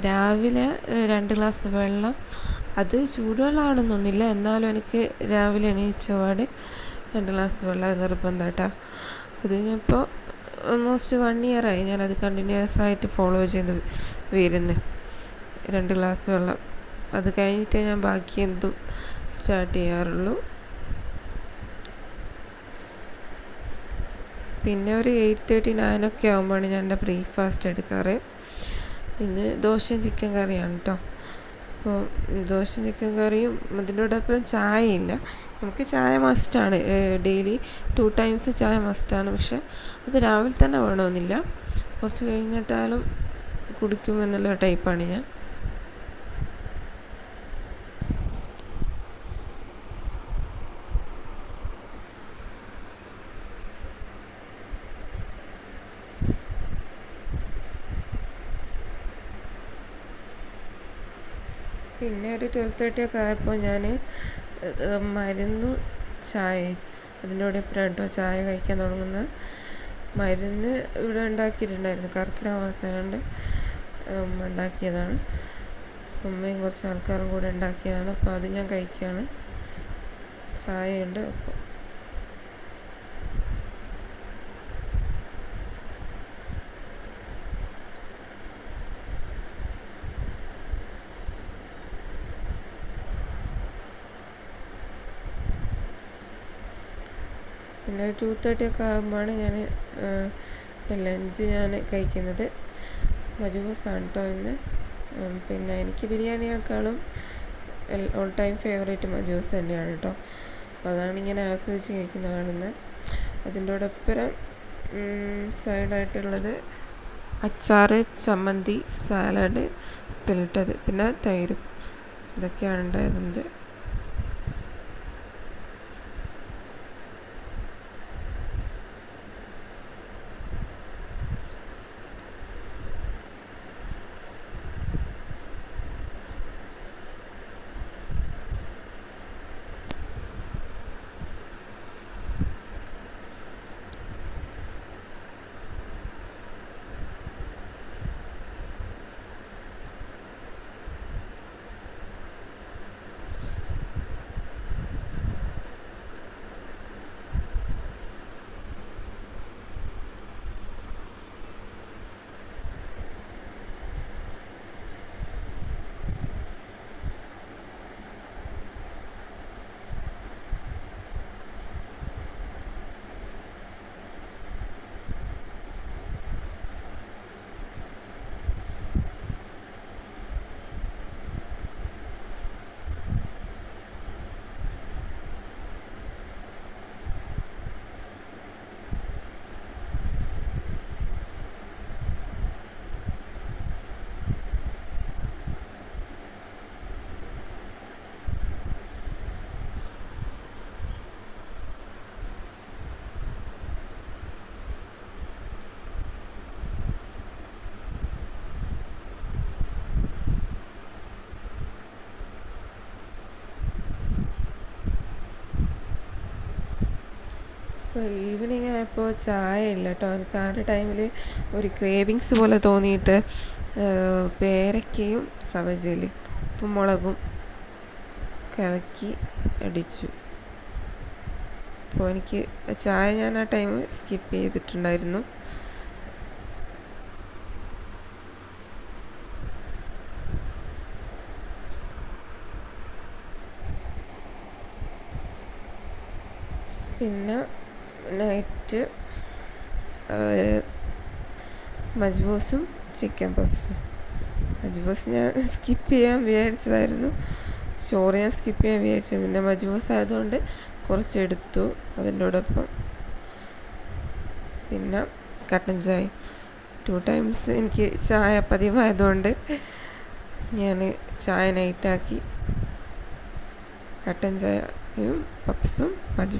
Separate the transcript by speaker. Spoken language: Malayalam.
Speaker 1: രാവിലെ 2 ഗ്ലാസ് വെള്ളം, അത് ചൂടുവെള്ളമാണെന്നൊന്നുമില്ല, എന്നാലും എനിക്ക് രാവിലെ എണീച്ചപാട് 2 ഗ്ലാസ് വെള്ളം നിർബന്ധമായിട്ടാണ്. അത് ഞാനിപ്പോൾ ഓൾമോസ്റ്റ് 1 ഇയറായി ഞാനത് കണ്ടിന്യൂസ് ആയിട്ട് ഫോളോ ചെയ്ത് വരുന്നത്. 2 ഗ്ലാസ് വെള്ളം, അത് കഴിഞ്ഞിട്ടേ ഞാൻ ബാക്കി എന്തും സ്റ്റാർട്ട് ചെയ്യാറുള്ളൂ. പിന്നെ ഒരു 8:30, 9 ഒക്കെ ആകുമ്പോഴാണ് ഞാൻ എൻ്റെ ബ്രേക്ക്ഫാസ്റ്റ് എടുക്കാറ്. ഇന്ന് ദോശയും ചിക്കൻ കറിയാണ് കേട്ടോ. അപ്പോൾ ദോശയും ചിക്കൻ കറിയും അതിനോടൊപ്പം ചായയില്ല. നമുക്ക് ചായ മസ്റ്റാണ്, ഡെയിലി 2 ടൈംസ് ചായ മസ്റ്റാണ്. പക്ഷെ അത് രാവിലെ തന്നെ വേണമെന്നില്ല, കുറച്ച് കഴിഞ്ഞിട്ടാലും കുടിക്കുമെന്നുള്ള ടൈപ്പാണ് ഞാൻ. പിന്നെ ഒരു 12:30 ഒക്കെ ആയപ്പോൾ ഞാൻ മരുന്ന് ചായ, അതിൻ്റെ കൂടെ ബ്രെഡോ ചായ കഴിക്കാൻ തുടങ്ങുന്നത്. മരുന്ന് ഇവിടെ ഉണ്ടാക്കിയിട്ടുണ്ടായിരുന്നു, കർക്കിടക മാസം കൊണ്ട് ഉണ്ടാക്കിയതാണ്. ഉമ്മയും കുറച്ച് ആൾക്കാരും കൂടെ ഉണ്ടാക്കിയതാണ്. അപ്പോൾ അത് ഞാൻ കഴിക്കുകയാണ്. ചായയുണ്ട്. അപ്പോൾ പിന്നെ 2:30 ഒക്കെ ആകുമ്പോഴാണ് ഞാൻ ലഞ്ച് ഞാൻ കഴിക്കുന്നത്. മജ്ബൂസാണ് കേട്ടോ ഇന്ന്. പിന്നെ എനിക്ക് ബിരിയാണിയേക്കാളും ഓൾ ടൈം ഫേവറേറ്റ് മജ്ബൂസ് തന്നെയാണ് കേട്ടോ. അപ്പോൾ അതാണ് ഇങ്ങനെ ആസ്വദിച്ച് കഴിക്കുന്നത് കാണുന്നത്. അതിൻ്റെ കൂടെ സൈഡായിട്ടുള്ളത് അച്ചാർ, ചമ്മന്തി, സാലഡ്, ഉപ്പിലിട്ടത്, പിന്നെ തൈര്, ഇതൊക്കെയാണ് ഉണ്ടായിരുന്നത്. ഈവനിങ് ആയപ്പോൾ ചായ ഇല്ല കേട്ടോ. എനിക്ക് ആ ഒരു ടൈമിൽ ഒരു ക്രേവിങ്സ് പോലെ തോന്നിയിട്ട് പേരയ്ക്കയും സവജയിലും ഉപ്പും മുളകും കലക്കി അടിച്ചു. അപ്പോൾ എനിക്ക് ചായ ഞാൻ ആ ടൈം സ്കിപ്പ് ചെയ്തിട്ടുണ്ടായിരുന്നു. പിന്നെ നൈറ്റ് മജ്ബൂസും ചിക്കൻ പഫ്സും. മജ്ബൂസ് ഞാൻ സ്കിപ്പ് ചെയ്യാൻ വിചാരിച്ചതായിരുന്നു, ചോറ് ഞാൻ സ്കിപ്പ് ചെയ്യാൻ വിചാരിച്ചു. പിന്നെ മജ്ബൂസ് ആയതുകൊണ്ട് കുറച്ചെടുത്തു അതിൻ്റെ കൂടൊപ്പം. പിന്നെ കട്ടൻ ചായ 2 ടൈംസ് എനിക്ക് ചായ പതിവായതുകൊണ്ട് ഞാൻ ചായ നൈറ്റാക്കി. കട്ടൻ ചായയും പപ്സും മജ്ബൂസും.